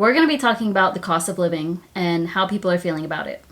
We're going to be talking about the cost of living and how people are feeling about it.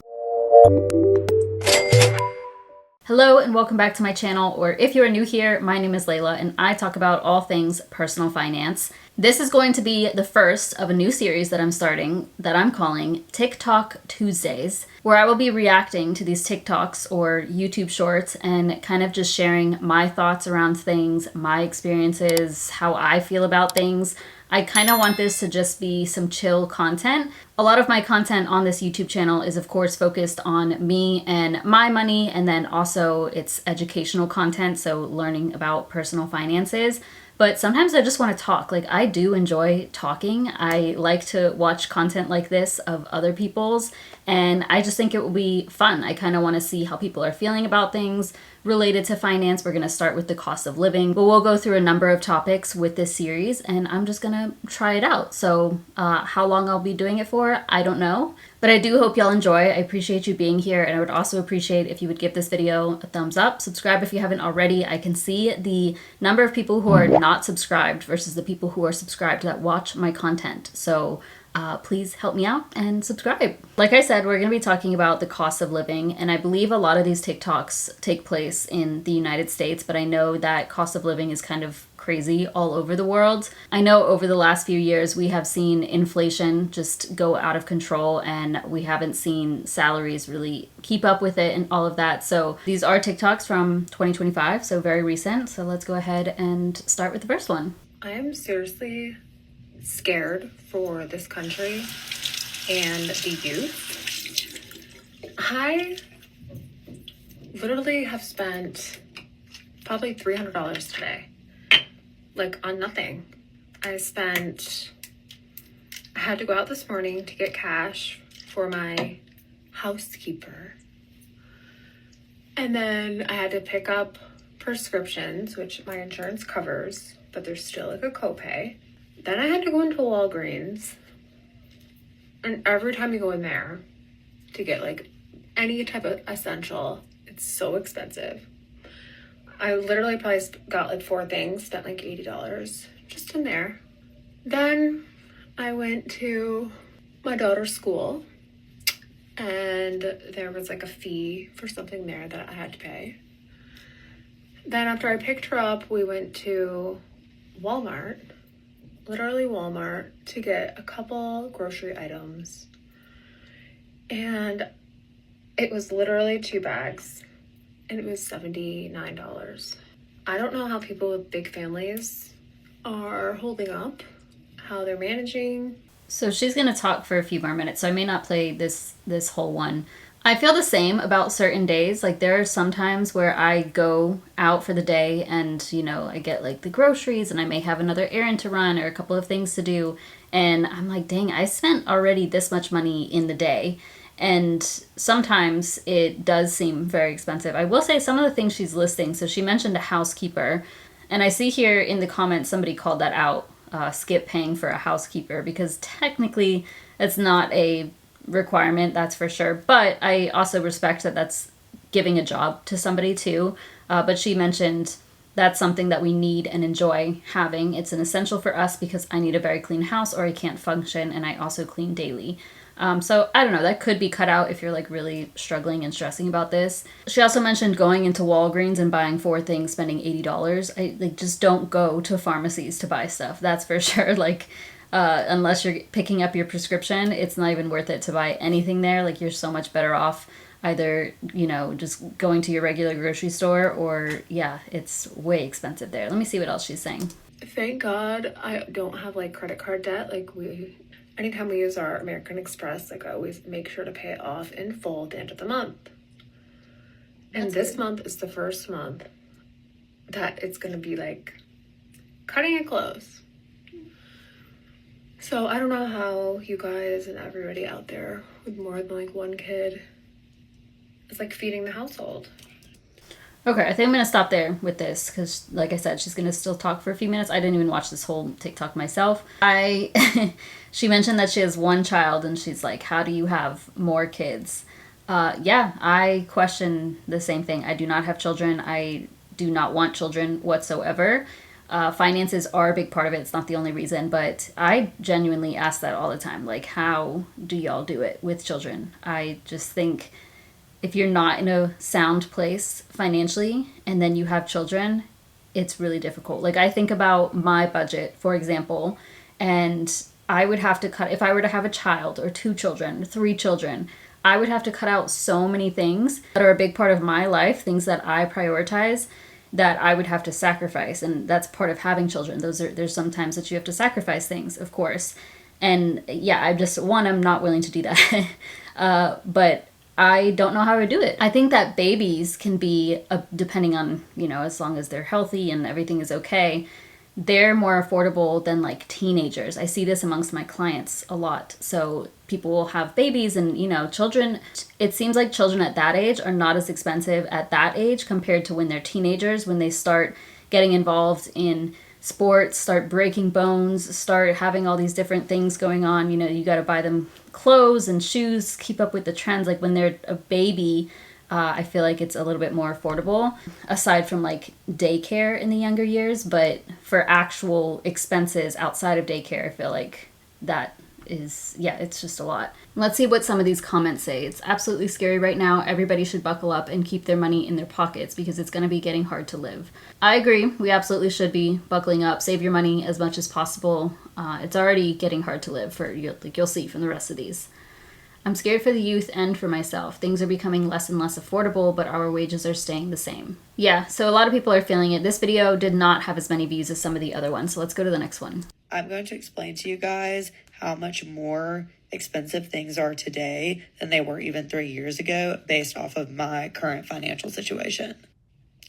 Hello and welcome back to my channel, or if you are new here, my name is Layla and I talk about all things personal finance. This is going to be the first of a new series that I'm starting that I'm calling TikTok Tuesdays, where I will be reacting to these TikToks or YouTube shorts and kind of just sharing my thoughts around things, my experiences, how I feel about things. I kind of want this to just be some chill content. A lot of my content on this YouTube channel is of course focused on me and my money, and then also it's educational content, so learning about personal finances. But sometimes I just want to talk. Like, I do enjoy talking. I like to watch content like this of other people's, and I just think it will be fun. I kind of want to see how people are feeling about things related to finance. We're going to start with the cost of living, but we'll go through a number of topics with this series, and I'm just going to try it out. So how long I'll be doing it for, I don't know. But I do hope y'all enjoy. I appreciate you being here, and I would also appreciate if you would give this video a thumbs up. Subscribe if you haven't already. I can see the number of people who are not subscribed versus the people who are subscribed that watch my content. So please help me out and subscribe. Like I said, we're going to be talking about the cost of living, and I believe a lot of these TikToks take place in the United States, but I know that cost of living is kind of crazy all over the world. I know over the last few years we have seen inflation just go out of control, and we haven't seen salaries really keep up with it and all of that. So these are TikToks from 2025, so very recent. So let's go ahead and start with the first one. I am seriously scared for this country and the youth. I literally have spent probably $300 today, like on nothing. I had to go out this morning to get cash for my housekeeper. And then I had to pick up prescriptions, which my insurance covers, but there's still like a copay. Then I had to go into Walgreens, and every time you go in there to get like any type of essential, it's so expensive. I literally probably got like 4 things, spent like $80 just in there. Then I went to my daughter's school, and there was like a fee for something there that I had to pay. Then after I picked her up, we went to Walmart, literally Walmart, to get a couple grocery items. And it was literally 2 bags, and it was $79. I don't know how people with big families are holding up, how they're managing. So she's going to talk for a few more minutes, so I may not play this whole one. I feel the same about certain days. Like, there are some times where I go out for the day and, you know, I get like the groceries and I may have another errand to run or a couple of things to do. And I'm like, dang, I spent already this much money in the day. And sometimes it does seem very expensive. I will say some of the things she's listing. So she mentioned a housekeeper. And I see here in the comments somebody called that out, skip paying for a housekeeper, because technically it's not a requirement, that's for sure. But I also respect that that's giving a job to somebody too. But she mentioned that's something that we need and enjoy having. It's an essential for us because I need a very clean house or I can't function, and I also clean daily. So I don't know, that could be cut out if you're like really struggling and stressing about this. She also mentioned going into Walgreens and buying 4 things, spending $80. Just don't go to pharmacies to buy stuff. That's for sure. Unless you're picking up your prescription, it's not even worth it to buy anything there. Like, you're so much better off either, you know, just going to your regular grocery store, or yeah, it's way expensive there. Let me see what else she's saying. Thank God I don't have like credit card debt. Like, anytime we use our American Express, like, I always make sure to pay it off in full at the end of the month. And this month is the first month that it's gonna be like cutting it close. So I don't know how you guys and everybody out there with more than like 1 kid is like feeding the household. Okay, I think I'm going to stop there with this because, like I said, she's going to still talk for a few minutes. I didn't even watch this whole TikTok myself. She mentioned that she has 1 child, and she's like, how do you have more kids? Yeah, I question the same thing. I do not have children. I do not want children whatsoever. Finances are a big part of it. It's not the only reason, but I genuinely ask that all the time. Like, how do y'all do it with children? I just think if you're not in a sound place financially and then you have children, it's really difficult. Like, I think about my budget, for example, and I would have to cut, if I were to have a child or 2 children, 3 children, I would have to cut out so many things that are a big part of my life, things that I prioritize, that I would have to sacrifice. And that's part of having children. There's some times that you have to sacrifice things, of course. And yeah, I'm not willing to do that. But I don't know how to do it. I think that babies can be, depending on, as long as they're healthy and everything is okay, they're more affordable than like teenagers. I see this amongst my clients a lot. So people will have babies and, children, it seems like children at that age are not as expensive at that age compared to when they're teenagers, when they start getting involved in sports, start breaking bones, start having all these different things going on. You got to buy them clothes and shoes, keep up with the trends. Like when they're a baby, I feel like it's a little bit more affordable, aside from like daycare in the younger years. But for actual expenses outside of daycare, I feel like that is, it's just a lot. Let's see what some of these comments say. It's absolutely scary right now. Everybody should buckle up and keep their money in their pockets because it's going to be getting hard to live. I agree. We absolutely should be buckling up. Save your money as much as possible. It's already getting hard to live you'll see from the rest of these. I'm scared for the youth and for myself. Things are becoming less and less affordable, but our wages are staying the same. Yeah, so a lot of people are feeling it. This video did not have as many views as some of the other ones, so let's go to the next one. I'm going to explain to you guys how much more expensive things are today than they were even 3 years ago based off of my current financial situation.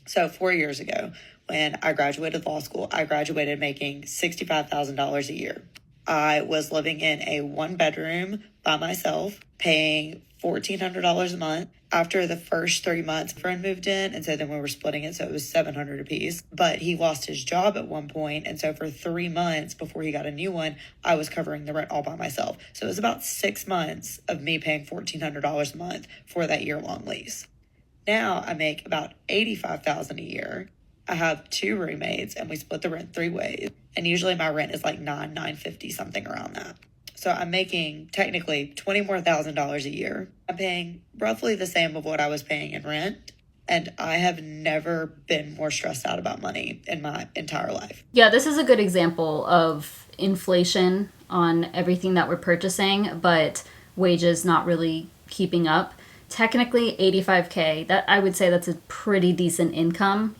So 4 years ago, when I graduated law school, I graduated making $65,000 a year. I was living in a 1-bedroom by myself, paying $1,400 a month. After the first 3 months, a friend moved in, and so then we were splitting it, so it was $700 apiece. But he lost his job at one point, and so for 3 months before he got a new one, I was covering the rent all by myself. So it was about 6 months of me paying $1,400 a month for that year-long lease. Now I make about $85,000 a year. I have 2 roommates, and we split the rent 3 ways. And usually my rent is like $950, something around that. So I'm making technically $20,000 more a year. I'm paying roughly the same of what I was paying in rent. And I have never been more stressed out about money in my entire life. Yeah, this is a good example of inflation on everything that we're purchasing, but wages not really keeping up. Technically $85K, that I would say that's a pretty decent income,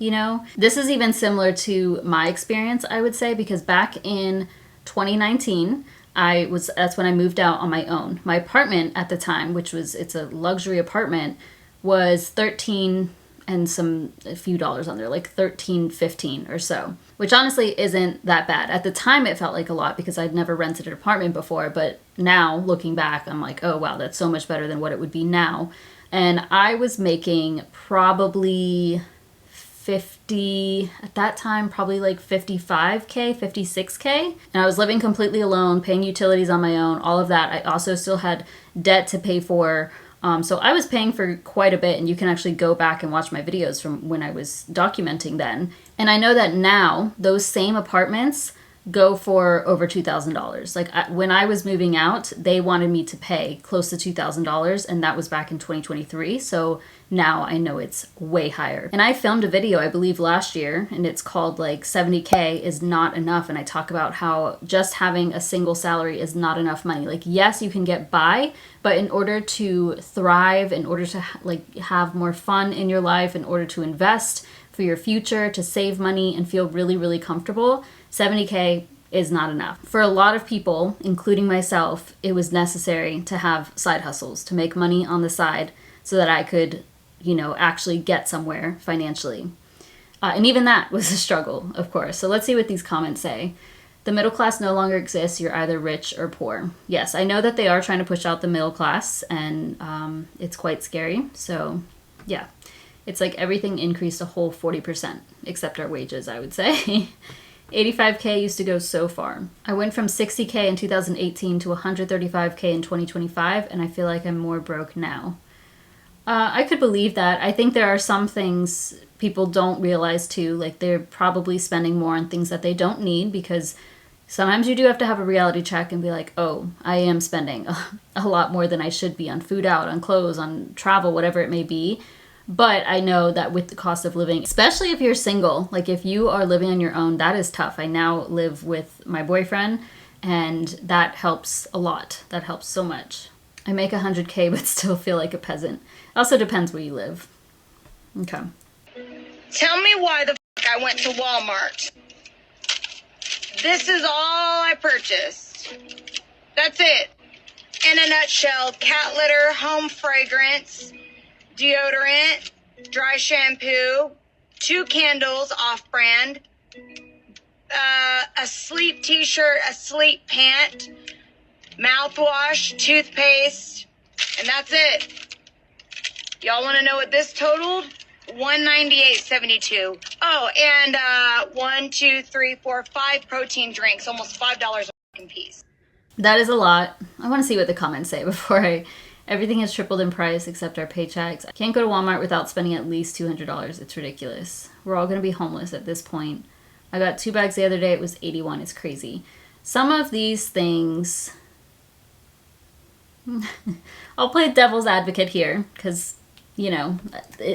This is even similar to my experience, I would say, because back in 2019, that's when I moved out on my own. My apartment at the time, it's a luxury apartment, was 13 and a few dollars on there, like $13.15 or so, which honestly isn't that bad. At the time, it felt like a lot because I'd never rented an apartment before, but now looking back, I'm like, oh wow, that's so much better than what it would be now. And I was making probably 50, at that time, probably like 55K, 56K. And I was living completely alone, paying utilities on my own, all of that. I also still had debt to pay for. So I was paying for quite a bit, and you can actually go back and watch my videos from when I was documenting then. And I know that now those same apartments go for over $2,000. Like when I was moving out, they wanted me to pay close to $2,000, and that was back in 2023. So now I know it's way higher. And I filmed a video, I believe last year, and it's called like 70K is not enough. And I talk about how just having a single salary is not enough money. Like, yes, you can get by, but in order to thrive, in order to have more fun in your life, in order to invest for your future, to save money and feel really, really comfortable, 70K is not enough. For a lot of people, including myself, it was necessary to have side hustles, to make money on the side so that I could, actually get somewhere financially. And even that was a struggle, of course. So let's see what these comments say. The middle class no longer exists. You're either rich or poor. Yes, I know that they are trying to push out the middle class, and it's quite scary. So yeah, it's like everything increased a whole 40%, except our wages, I would say. 85K used to go so far. I went from 60K in 2018 to 135K in 2025, and I feel like I'm more broke now. I could believe that. I think there are some things people don't realize too, like they're probably spending more on things that they don't need, because sometimes you do have to have a reality check and be like, oh, I am spending a lot more than I should be on food out, on clothes, on travel, whatever it may be. But I know that with the cost of living, especially if you're single, like if you are living on your own, that is tough. I now live with my boyfriend, and that helps a lot. That helps so much. I make 100K but still feel like a peasant. Also depends where you live. Okay. Tell me why the fuck I went to Walmart. This is all I purchased. That's it. In a nutshell, cat litter, home fragrance, deodorant, dry shampoo, 2 candles off-brand, a sleep t-shirt, a sleep pant, mouthwash, toothpaste, and that's it. Y'all want to know what this totaled? $198.72. Oh, and 5 protein drinks, almost $5 a piece. That is a lot. I want to see what the comments say before everything has tripled in price except our paychecks. I can't go to Walmart without spending at least $200. It's ridiculous. We're all going to be homeless at this point. I got 2 bags the other day. It was $81. It's crazy. Some of these things... I'll play devil's advocate here because, you know,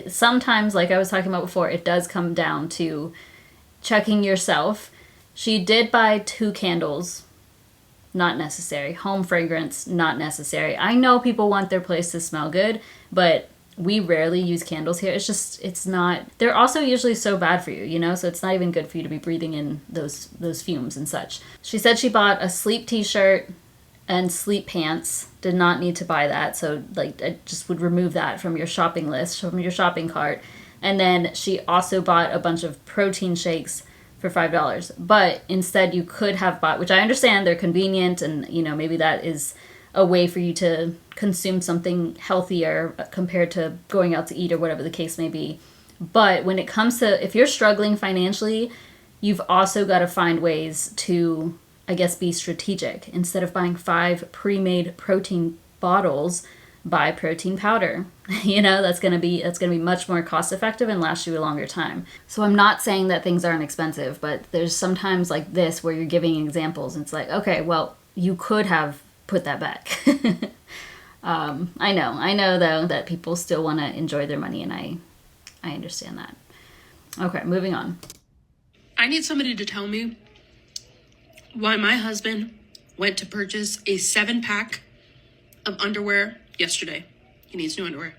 sometimes, like I was talking about before, it does come down to checking yourself. She did buy 2 candles. Not necessary. Home fragrance, not necessary. I know people want their place to smell good, but we rarely use candles here. It's not, they're also usually so bad for you, you know, so it's not even good for you to be breathing in those fumes and such. She said she bought a sleep t-shirt and sleep pants. Did not need to buy that, so like I just would remove that from your shopping list, from your shopping cart. And then she also bought a bunch of protein shakes for $5. But instead you could have bought, which I understand they're convenient and, you know, maybe that is a way for you to consume something healthier compared to going out to eat or whatever the case may be. But when it comes to, if you're struggling financially, you've also got to find ways to, I guess, be strategic. Instead of buying 5 pre-made protein bottles, buy protein powder. You know, that's going to be much more cost effective and last you a longer time. So I'm not saying that things aren't expensive, but there's sometimes like this where you're giving examples and it's like, okay, well, you could have put that back. I know though that people still want to enjoy their money, and I understand that. Okay, moving on. I need somebody to tell me why my husband went to purchase a 7-pack of underwear yesterday. He needs new underwear.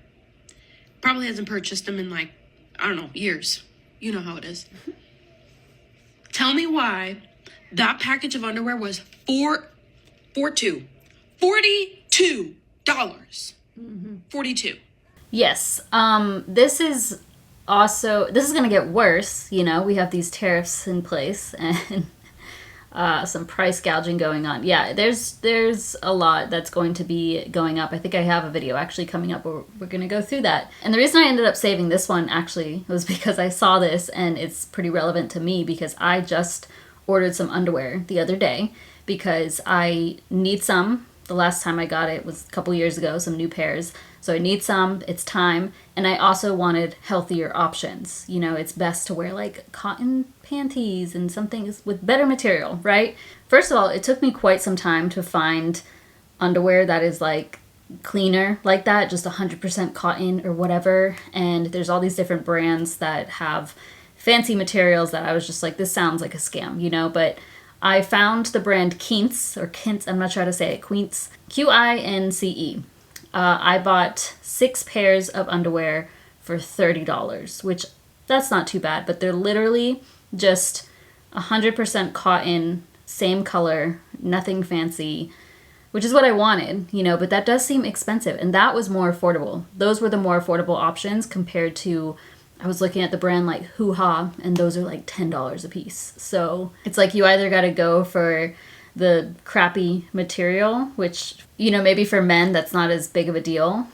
Probably hasn't purchased them in like, I don't know, years. You know how it is. Tell me why that package of underwear was $42. Mm-hmm. $42. Yes. This is going to get worse. You know, we have these tariffs in place and some price gouging going on. Yeah, there's a lot that's going to be going up. I think I have a video actually coming up where we're going to go through that. And the reason I ended up saving this one actually was because I saw this and it's pretty relevant to me because I just ordered some underwear the other day because I need some. The last time I got it was a couple years ago, some new pairs. So I need some, it's time. And I also wanted healthier options. You know, it's best to wear like cotton panties and something with better material, right? First of all, it took me quite some time to find underwear that is like cleaner like that, just 100% cotton or whatever. And there's all these different brands that have fancy materials that I was just like, this sounds like a scam, you know, but I found the brand Quince, or Quince, I'm not sure how to say it, Quince, Quince. I bought 6 pairs of underwear for $30, which that's not too bad, but they're literally just 100% cotton, same color, nothing fancy, which is what I wanted, you know, but that does seem expensive, and that was more affordable. Those were the more affordable options compared to, I was looking at the brand like Hoo Ha, and those are like $10 a piece. So it's like you either got to go for the crappy material, which, you know, maybe for men that's not as big of a deal.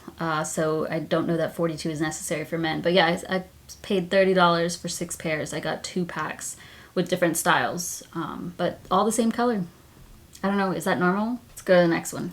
So I don't know that 42 is necessary for men. But yeah, I paid $30 for 6 pairs. I got 2 packs with different styles, but all the same color. I don't know, is that normal? Let's go to the next one.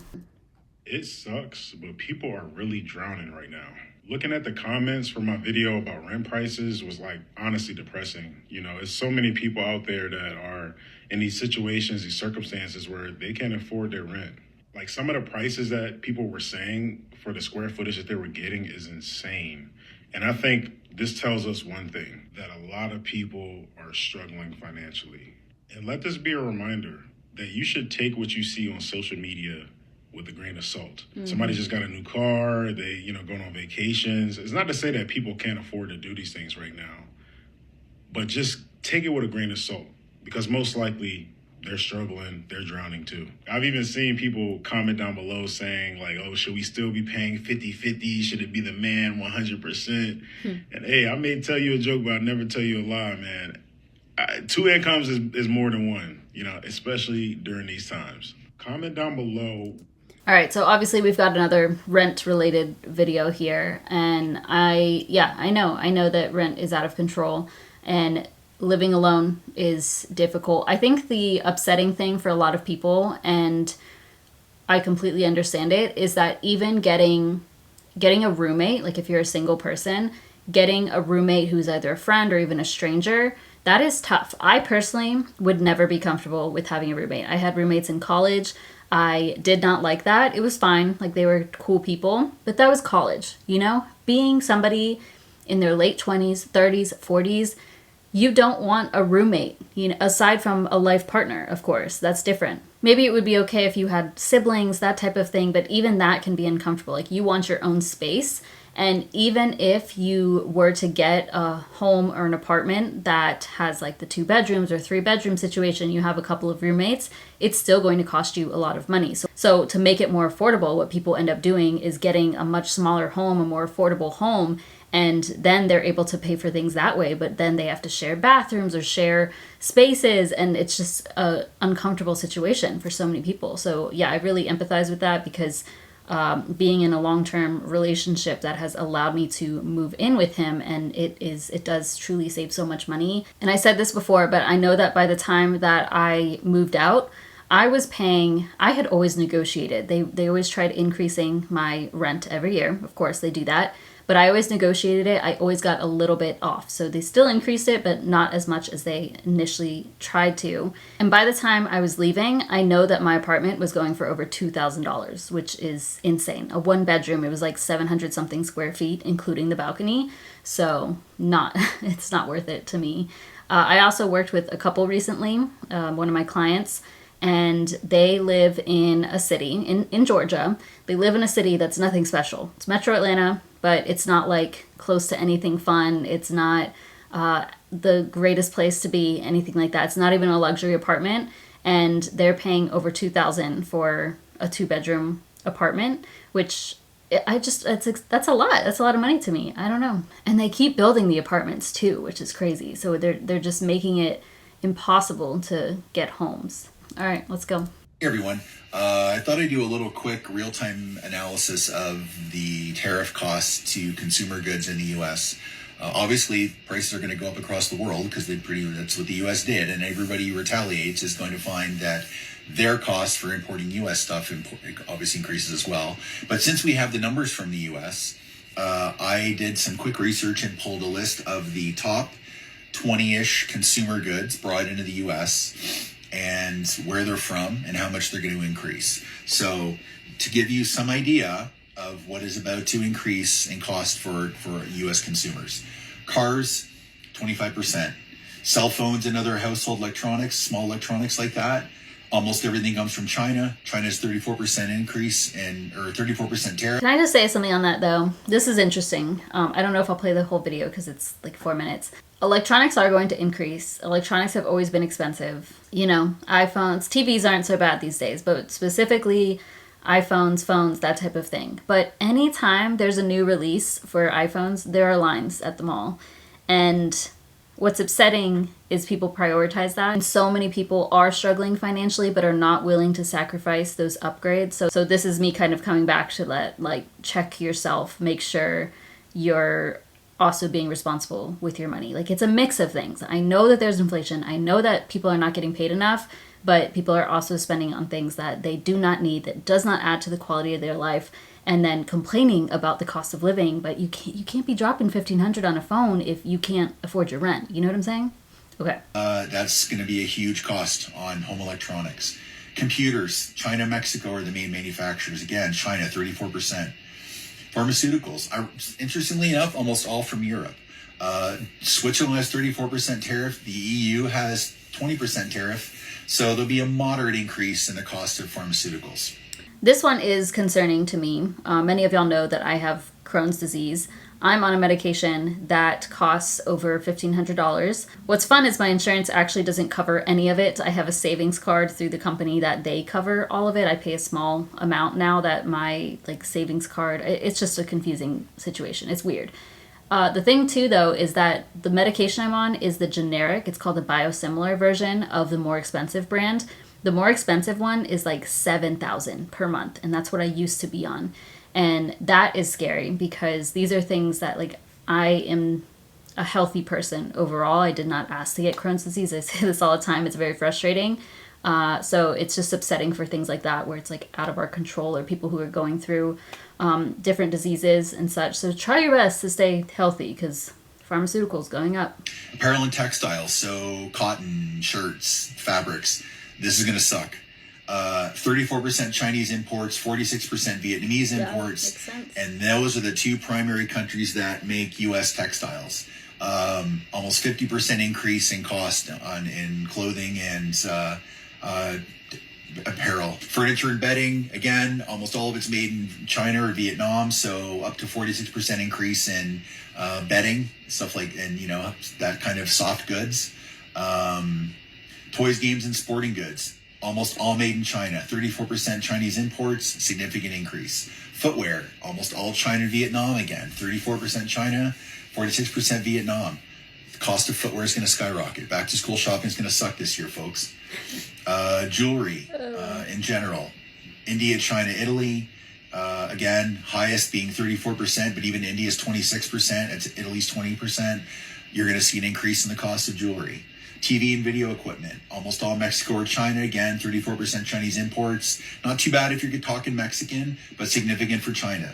It sucks, but people are really drowning right now. Looking at the comments for my video about rent prices was like honestly depressing. It's so many people out there that are in these situations, these circumstances where they can't afford their rent. Like some of the prices that people were saying for the square footage that they were getting is insane. And I think this tells us one thing, that a lot of people are struggling financially. And let this be a reminder that you should take what you see on social media with a grain of salt. Somebody just got a new car, they, going on vacations. It's not to say that people can't afford to do these things right now, but just take it with a grain of salt, because most likely they're struggling, they're drowning too. I've even seen people comment down below saying like, oh, should we still be paying 50-50? Should it be the man 100%? And hey, I may tell you a joke, but I'll never tell you a lie, man. Two incomes is more than one, especially during these times. Comment down below. All right, so obviously we've got another rent-related video here, and I know that rent is out of control, and living alone is difficult. I think the upsetting thing for a lot of people, and I completely understand it, is that even getting a roommate, like if you're a single person, getting a roommate who's either a friend or even a stranger, that is tough. I personally would never be comfortable with having a roommate. I had roommates in college. I did not like that. It was fine. Like, they were cool people, but that was college, Being somebody in their late 20s, 30s, 40s, you don't want a roommate, aside from a life partner, of course. That's different. Maybe it would be okay if you had siblings, that type of thing, but even that can be uncomfortable. Like, you want your own space. And even if you were to get a home or an apartment that has like the 2 bedrooms or 3 bedroom situation, you have a couple of roommates, it's still going to cost you a lot of money. So to make it more affordable, what people end up doing is getting a much smaller home, a more affordable home, and then they're able to pay for things that way. But then they have to share bathrooms or share spaces, and it's just an uncomfortable situation for so many people. So yeah, I really empathize with that, because being in a long-term relationship that has allowed me to move in with him, and it does truly save so much money. And I said this before, but I know that by the time that I moved out, I had always negotiated. They always tried increasing my rent every year. Of course, they do that. But I always negotiated it. I always got a little bit off. So they still increased it, but not as much as they initially tried to. And by the time I was leaving, I know that my apartment was going for over $2,000, which is insane. A 1 bedroom, it was like 700 something square feet, including the balcony. So it's not worth it to me. I also worked with a couple recently, one of my clients, and they live in a city in Georgia. They live in a city that's nothing special. It's Metro Atlanta, but it's not like close to anything fun. It's not the greatest place to be, anything like that. It's not even a luxury apartment, and they're paying over $2,000 for a 2 bedroom apartment, which that's a lot. That's a lot of money to me. I don't know. And they keep building the apartments too, which is crazy. So they're just making it impossible to get homes. All right, let's go. Hey everyone, I thought I'd do a little quick real-time analysis of the tariff costs to consumer goods in the U.S. Obviously, prices are going to go up across the world because that's what the U.S. did, and everybody who retaliates is going to find that their cost for importing U.S. stuff obviously increases as well. But since we have the numbers from the U.S., I did some quick research and pulled a list of the top 20-ish consumer goods brought into the U.S., and where they're from and how much they're going to increase. So to give you some idea of what is about to increase in cost for U.S. consumers. Cars, 25%. Cell phones and other household electronics, small electronics like that, almost everything comes from China. China's 34% increase or 34% tariff. Can I just say something on that though? This is interesting. I don't know if I'll play the whole video because it's like 4 minutes. Electronics are going to increase. Electronics have always been expensive. iPhones, TVs aren't so bad these days, but specifically iPhones, phones, that type of thing. But anytime there's a new release for iPhones, there are lines at the mall. And what's upsetting is people prioritize that. And so many people are struggling financially, but are not willing to sacrifice those upgrades. So this is me kind of coming back to check yourself, make sure you're also being responsible with your money. Like, it's a mix of things. I know that there's inflation. I know that people are not getting paid enough, but people are also spending on things that they do not need, that does not add to the quality of their life, and then complaining about the cost of living. But you can't be dropping $1,500 on a phone if you can't afford your rent. You know what I'm saying? Okay. That's going to be a huge cost on home electronics. Computers, China, Mexico are the main manufacturers. Again, China, 34%. Pharmaceuticals, interestingly enough, almost all from Europe. Switzerland has 34% tariff. The EU has 20% tariff. So there'll be a moderate increase in the cost of pharmaceuticals. This one is concerning to me. Many of y'all know that I have Crohn's disease. I'm on a medication that costs over $1,500. What's fun is my insurance actually doesn't cover any of it. I have a savings card through the company that they cover all of it. I pay a small amount now that my savings card, it's just a confusing situation. It's weird. The thing too though is that the medication I'm on is the generic. It's called the biosimilar version of the more expensive brand. The more expensive one is like $7,000 per month, and that's what I used to be on. And that is scary because these are things that I am a healthy person overall. I did not ask to get Crohn's disease. I say this all the time. It's very frustrating. So it's just upsetting for things like that where it's out of our control, or people who are going through different diseases and such. So try your best to stay healthy because pharmaceuticals going up. Apparel and textiles, so cotton, shirts, fabrics. This is going to suck. 34% Chinese imports, 46% Vietnamese imports, and those are the two primary countries that make U.S. textiles. Almost 50% increase in cost in clothing and apparel. Furniture and bedding, again, almost all of it's made in China or Vietnam, so up to 46% increase in bedding, stuff that kind of soft goods. Toys, games, and sporting goods. Almost all made in China. 34% Chinese imports, significant increase. Footwear, almost all China and Vietnam again. 34% China, 46% Vietnam. The cost of footwear is going to skyrocket. Back to school shopping is going to suck this year, folks. Jewelry in general. India, China, Italy. Again, highest being 34%, but even India's 26%. It's Italy's 20%. You're going to see an increase in the cost of jewelry. TV and video equipment, almost all Mexico or China. Again, 34% Chinese imports. Not too bad if you're talking Mexican, but significant for China.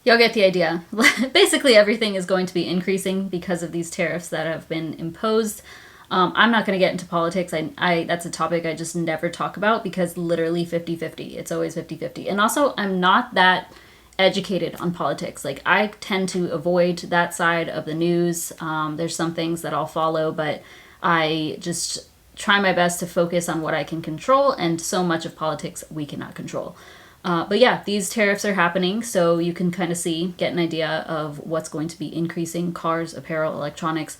Y'all get the idea. Basically, everything is going to be increasing because of these tariffs that have been imposed. I'm not going to get into politics. I that's a topic I just never talk about because literally 50-50. It's always 50-50. And also, I'm not that educated on politics. I tend to avoid that side of the news. There's some things that I'll follow, but I just try my best to focus on what I can control, and so much of politics we cannot control. But yeah, these tariffs are happening, so you can kind of get an idea of what's going to be increasing: cars, apparel, electronics,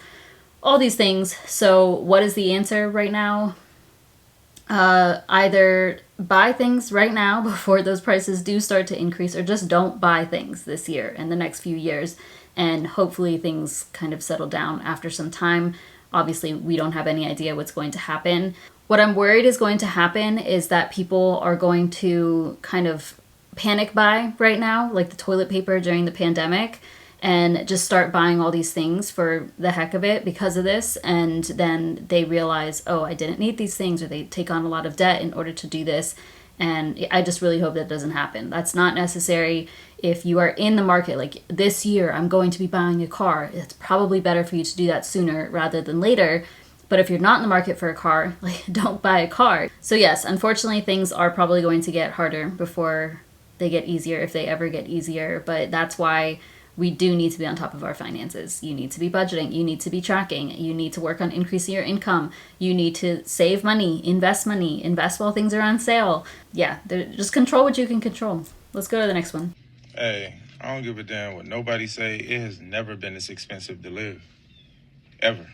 all these things. So what is the answer right now? Either buy things right now before those prices do start to increase, or just don't buy things this year and the next few years, and hopefully things kind of settle down after some time. Obviously, we don't have any idea what's going to happen. What I'm worried is going to happen is that people are going to kind of panic buy right now, like the toilet paper during the pandemic, and just start buying all these things for the heck of it because of this. And then they realize, oh, I didn't need these things, or they take on a lot of debt in order to do this. And I just really hope that doesn't happen. That's not necessary. If you are in the market, this year, I'm going to be buying a car, it's probably better for you to do that sooner rather than later. But if you're not in the market for a car, don't buy a car. So yes, unfortunately, things are probably going to get harder before they get easier, if they ever get easier. But that's why we do need to be on top of our finances. You need to be budgeting. You need to be tracking. You need to work on increasing your income. You need to save money, invest while things are on sale. Yeah, just control what you can control. Let's go to the next one. Hey, I don't give a damn what nobody say. It has never been this expensive to live. Ever.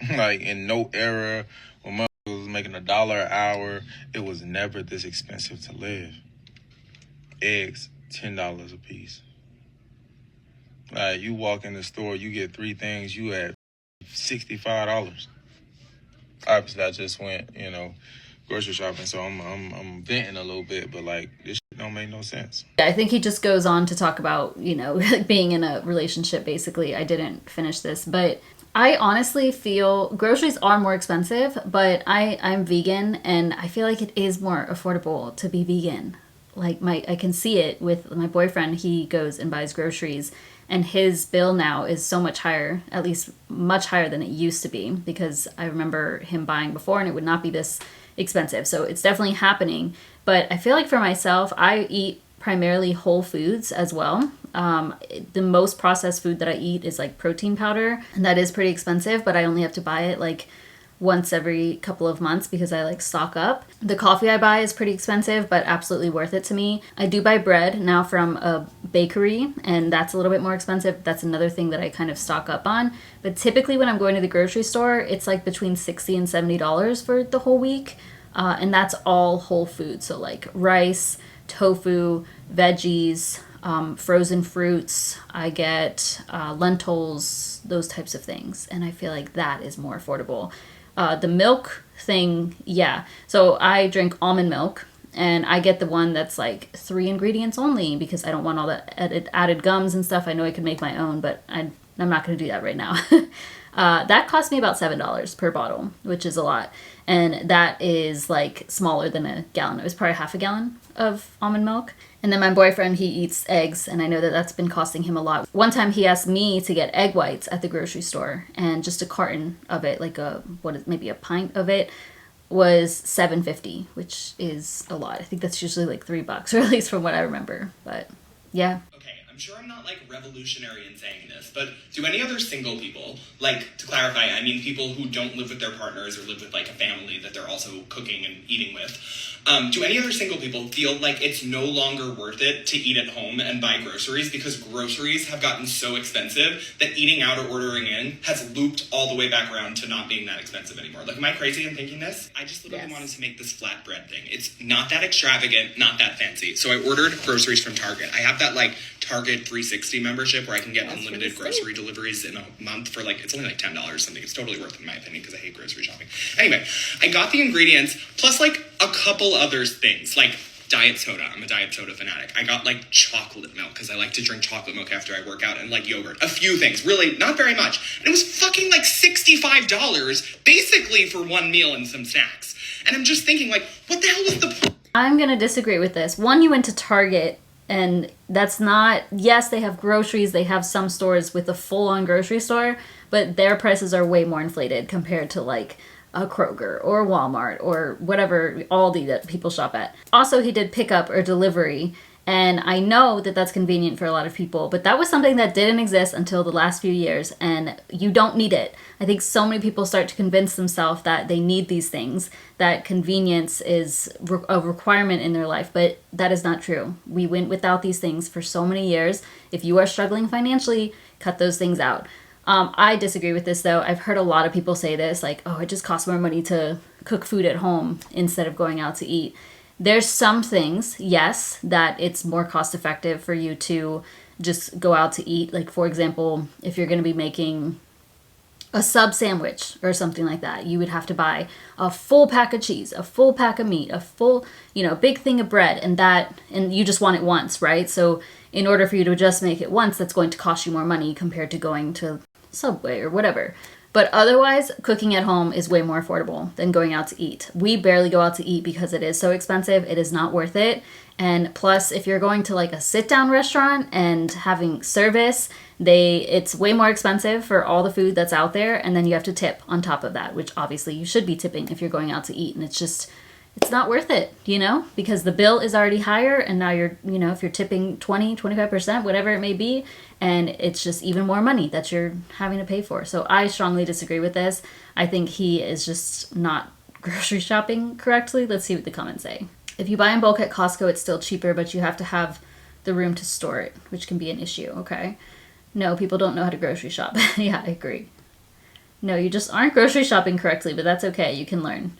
In no era when motherfuckers was making $1 an hour, it was never this expensive to live. Eggs, $10 a piece. You walk in the store, you get 3 things, you at $65. Obviously, I just went, grocery shopping, so I'm venting a little bit, but this shit don't make no sense. I think he just goes on to talk about, being in a relationship, basically. I didn't finish this, but I honestly feel groceries are more expensive, but I'm vegan and I feel like it is more affordable to be vegan. Like I can see it with my boyfriend. He goes and buys groceries and his bill now is so much higher, at least much higher than it used to be, because I remember him buying before and it would not be this expensive. So it's definitely happening. But I feel like for myself, I eat primarily whole foods as well. The most processed food that I eat is like protein powder, and that is pretty expensive, but I only have to buy it like once every couple of months because I like stock up. The coffee I buy is pretty expensive, but absolutely worth it to me. I do buy bread now from a bakery, and that's a little bit more expensive. That's another thing that I kind of stock up on. But typically when I'm going to the grocery store, it's like between $60 and $70 for the whole week. And that's all whole food. So like rice, tofu, veggies, frozen fruits. I get lentils, those types of things. And I feel like that is more affordable. The milk thing, yeah. So I drink almond milk, and I get the one that's like 3 ingredients only because I don't want all the added gums and stuff. I know I could make my own, but I'm not going to do that right now. That cost me about $7 per bottle, which is a lot. And that is like smaller than a gallon. It was probably half a gallon of almond milk. And then my boyfriend, he eats eggs, and I know that that's been costing him a lot. One time he asked me to get egg whites at the grocery store, and just a carton of it, like maybe a pint of it, was $7.50, which is a lot. I think that's usually like $3, or at least from what I remember. But yeah. Okay, I'm sure I'm not like revolutionary in saying this, but do any other single people, like to clarify, I mean people who don't live with their partners or live with like a family that they're also cooking and eating with, do any other single people feel like it's no longer worth it to eat at home and buy groceries because groceries have gotten so expensive that eating out or ordering in has looped all the way back around to not being that expensive anymore? Like, am I crazy in thinking this? I just literally wanted to make this flatbread thing. It's not that extravagant, not that fancy. So I ordered groceries from Target. I have that like Target 360 membership where I can get unlimited grocery deliveries in a month for like, it's only like $10 or something. It's totally worth it in my opinion because I hate grocery shopping. Anyway, I got the ingredients plus like a couple other things like diet soda. I'm a diet soda fanatic. I got like chocolate milk because I like to drink chocolate milk after I work out, and like yogurt. A few things, really not very much. And it was fucking like $65 basically for one meal and some snacks. And I'm just thinking like, what the hell was the point? I'm going to disagree with this. One, you went to Target, and that's not, yes, they have groceries. They have some stores with a full-on grocery store, but their prices are way more inflated compared to like a Kroger or Walmart or whatever, Aldi that people shop at. Also, he did pickup or delivery, and I know that that's convenient for a lot of people, but that was something that didn't exist until the last few years, and you don't need it. I think so many people start to convince themselves that they need these things, that convenience is a requirement in their life, but that is not true. We went without these things for so many years. If you are struggling financially, cut those things out. I disagree with this though. I've heard a lot of people say this, like, oh, it just costs more money to cook food at home instead of going out to eat. There's some things, yes, that it's more cost effective for you to just go out to eat. Like, for example, if you're going to be making a sub sandwich or something like that, you would have to buy a full pack of cheese, a full pack of meat, a full, big thing of bread, and you just want it once, right? So in order for you to just make it once, that's going to cost you more money compared to going to Subway or whatever. But otherwise, cooking at home is way more affordable than going out to eat. We barely go out to eat because it is so expensive. It is not worth it. And plus, if you're going to like a sit-down restaurant and having service, it's way more expensive for all the food that's out there. And then you have to tip on top of that, which obviously you should be tipping if you're going out to eat. And it's not worth it, because the bill is already higher. And now if you're tipping 20, 25%, whatever it may be, and it's just even more money that you're having to pay for. So I strongly disagree with this. I think he is just not grocery shopping correctly. Let's see what the comments say. If you buy in bulk at Costco, it's still cheaper, but you have to have the room to store it, which can be an issue, okay? No, people don't know how to grocery shop. Yeah, I agree. No, you just aren't grocery shopping correctly, but that's okay. You can learn.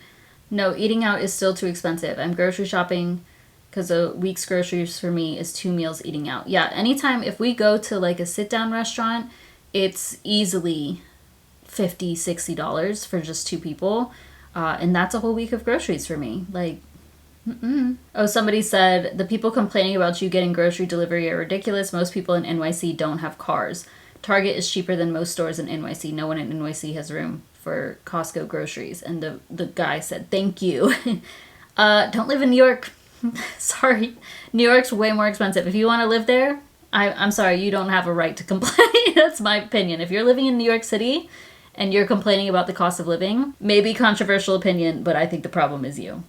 No, eating out is still too expensive. I'm grocery shopping because a week's groceries for me is 2 meals eating out. Yeah, anytime, if we go to like a sit-down restaurant, it's easily $50, $60 for just 2 people. And that's a whole week of groceries for me. Like, Oh, somebody said, the people complaining about you getting grocery delivery are ridiculous. Most people in NYC don't have cars. Target is cheaper than most stores in NYC. No one in NYC has room for Costco groceries. And the guy said, thank you. Don't live in New York. Sorry. New York's way more expensive. If you want to live there, I'm sorry, you don't have a right to complain. That's my opinion. If you're living in New York City and you're complaining about the cost of living, maybe controversial opinion, but I think the problem is you.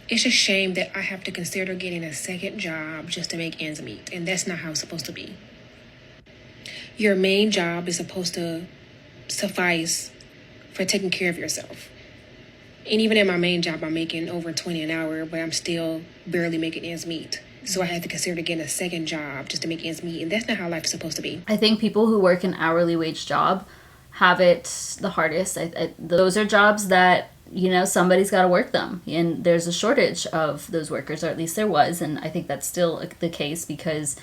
It's a shame that I have to consider getting a second job just to make ends meet, and that's not how it's supposed to be. Your main job is supposed to suffice for taking care of yourself. And even in my main job, I'm making over $20 an hour, but I'm still barely making ends meet. So I had to consider getting a second job just to make ends meet, and that's not how life is supposed to be. I think people who work an hourly wage job have it the hardest. Those are jobs that, you know, somebody's got to work them, and there's a shortage of those workers, or at least there was, and I think that's still the case because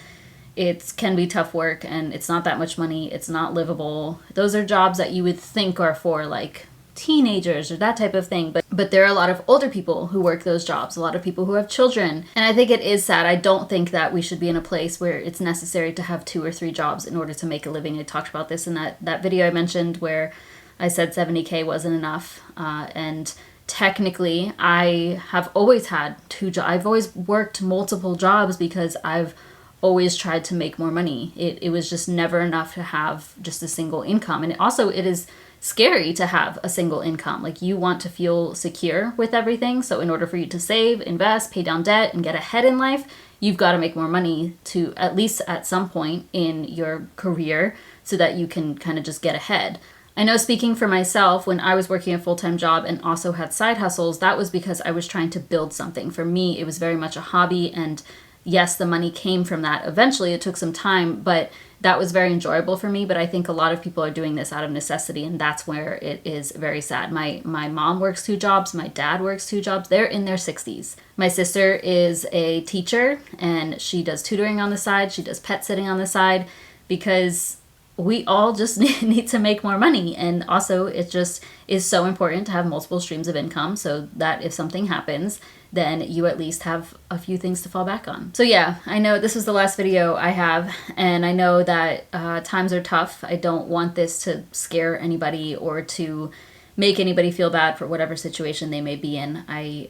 it can be tough work and it's not that much money, it's not livable. Those are jobs that you would think are for like teenagers or that type of thing, but there are a lot of older people who work those jobs, a lot of people who have children, and I think it is sad. I don't think that we should be in a place where it's necessary to have 2 or 3 jobs in order to make a living. I talked about this in that video I mentioned where I said 70K wasn't enough, and technically I have always had 2 jobs. I've always worked multiple jobs because I've always tried to make more money. It was just never enough to have just a single income, and it is scary to have a single income. Like, you want to feel secure with everything. So in order for you to save, invest, pay down debt, and get ahead in life, you've got to make more money to at least at some point in your career so that you can kind of just get ahead. I know, speaking for myself, when I was working a full-time job and also had side hustles, that was because I was trying to build something. For me, it was very much a hobby, and yes, the money came from that. Eventually, it took some time, but that was very enjoyable for me. But I think a lot of people are doing this out of necessity, and that's where it is very sad. My mom works 2 jobs. My dad works 2 jobs. They're in their 60s. My sister is a teacher, and she does tutoring on the side. She does pet sitting on the side, because we all just need to make more money. And also, it just is so important to have multiple streams of income so that if something happens, then you at least have a few things to fall back on. So yeah, I know this is the last video I have, and I know that times are tough. I don't want this to scare anybody or to make anybody feel bad for whatever situation they may be in. I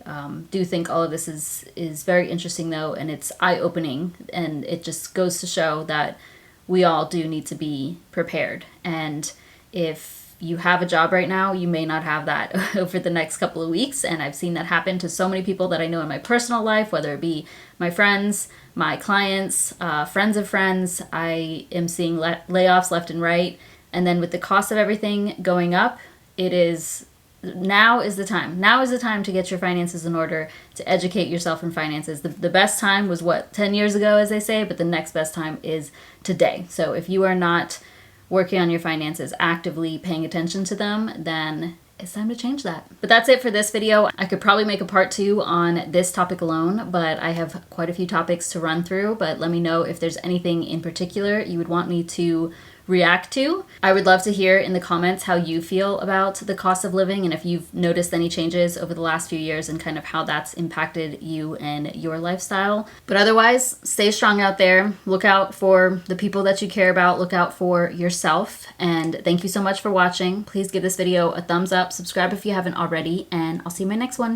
do think all of this is very interesting though, and it's eye-opening, and it just goes to show that we all do need to be prepared. And if you have a job right now, you may not have that over the next couple of weeks. And I've seen that happen to so many people that I know in my personal life, whether it be my friends, my clients, friends of friends. I am seeing layoffs left and right. And then with the cost of everything going up, now is the time. Now is the time to get your finances in order, to educate yourself in finances. The best time was 10 years ago, as they say, but the next best time is today. So if you are not working on your finances, actively paying attention to them, then it's time to change that. But that's it for this video. I could probably make a part 2 on this topic alone, but I have quite a few topics to run through. But let me know if there's anything in particular you would want me to react to. I would love to hear in the comments how you feel about the cost of living, and if you've noticed any changes over the last few years and kind of how that's impacted you and your lifestyle. But otherwise, stay strong out there. Look out for the people that you care about. Look out for yourself. And thank you so much for watching. Please give this video a thumbs up, subscribe if you haven't already, and I'll see you in my next one.